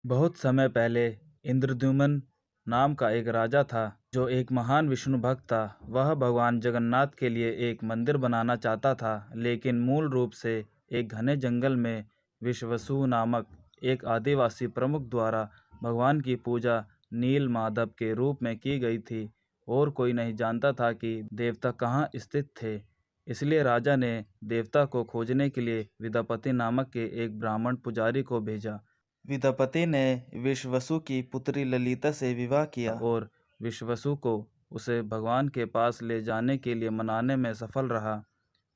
बहुत समय पहले इंद्रद्युम्न नाम का एक राजा था जो एक महान विष्णु भक्त था। वह भगवान जगन्नाथ के लिए एक मंदिर बनाना चाहता था, लेकिन मूल रूप से एक घने जंगल में विश्ववसु नामक एक आदिवासी प्रमुख द्वारा भगवान की पूजा नील माधव के रूप में की गई थी और कोई नहीं जानता था कि देवता कहाँ स्थित थे। इसलिए राजा ने देवता को खोजने के लिए विद्यापति नामक के एक ब्राह्मण पुजारी को भेजा। विद्यापति ने विश्ववसु की पुत्री ललिता से विवाह किया और विश्ववसु को उसे भगवान के पास ले जाने के लिए मनाने में सफल रहा।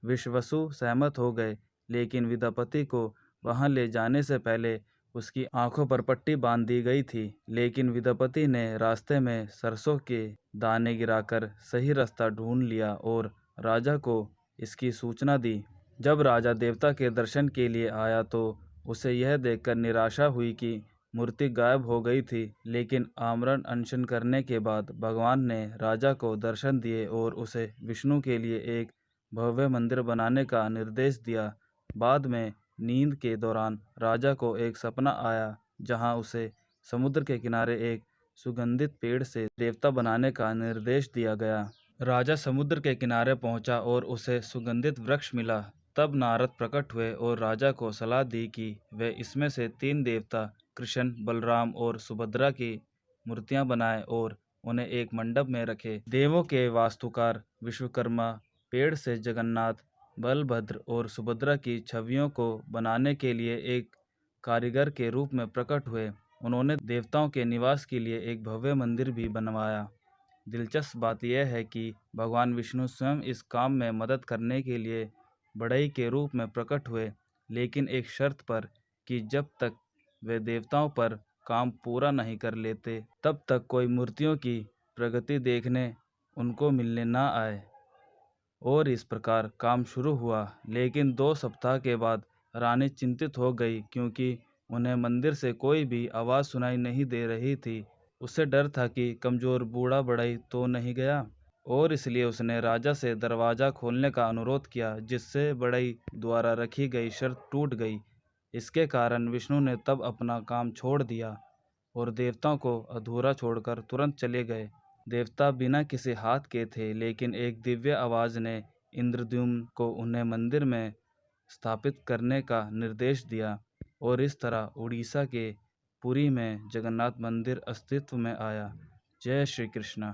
विश्ववसु सहमत हो गए, लेकिन विद्यापति को वहां ले जाने से पहले उसकी आंखों पर पट्टी बांध दी गई थी। लेकिन विद्यापति ने रास्ते में सरसों के दाने गिराकर सही रास्ता ढूंढ लिया और राजा को इसकी सूचना दी। जब राजा देवता के दर्शन के लिए आया तो उसे यह देखकर निराशा हुई कि मूर्ति गायब हो गई थी। लेकिन आमरण अनशन करने के बाद भगवान ने राजा को दर्शन दिए और उसे विष्णु के लिए एक भव्य मंदिर बनाने का निर्देश दिया। बाद में नींद के दौरान राजा को एक सपना आया जहां उसे समुद्र के किनारे एक सुगंधित पेड़ से देवता बनाने का निर्देश दिया गया। राजा समुद्र के किनारे पहुंचा और उसे सुगंधित वृक्ष मिला। तब नारद प्रकट हुए और राजा को सलाह दी कि वे इसमें से 3 देवता कृष्ण, बलराम और सुभद्रा की मूर्तियां बनाए और उन्हें एक मंडप में रखे। देवों के वास्तुकार विश्वकर्मा पेड़ से जगन्नाथ, बलभद्र और सुभद्रा की छवियों को बनाने के लिए एक कारीगर के रूप में प्रकट हुए। उन्होंने देवताओं के निवास के लिए एक भव्य मंदिर भी बनवाया। दिलचस्प बात यह है कि भगवान विष्णु स्वयं इस काम में मदद करने के लिए बढ़ई के रूप में प्रकट हुए, लेकिन एक शर्त पर कि जब तक वे देवताओं पर काम पूरा नहीं कर लेते तब तक कोई मूर्तियों की प्रगति देखने उनको मिलने ना आए। और इस प्रकार काम शुरू हुआ। लेकिन 2 सप्ताह के बाद रानी चिंतित हो गई क्योंकि उन्हें मंदिर से कोई भी आवाज़ सुनाई नहीं दे रही थी। उसे डर था कि कमज़ोर बूढ़ा बढ़ई तो नहीं गया, और इसलिए उसने राजा से दरवाज़ा खोलने का अनुरोध किया, जिससे बढ़ई द्वारा रखी गई शर्त टूट गई। इसके कारण विष्णु ने तब अपना काम छोड़ दिया और देवताओं को अधूरा छोड़कर तुरंत चले गए। देवता बिना किसी हाथ के थे, लेकिन एक दिव्य आवाज़ ने इंद्रद्युम्न को उन्हें मंदिर में स्थापित करने का निर्देश दिया और इस तरह उड़ीसा के पुरी में जगन्नाथ मंदिर अस्तित्व में आया। जय श्री कृष्ण।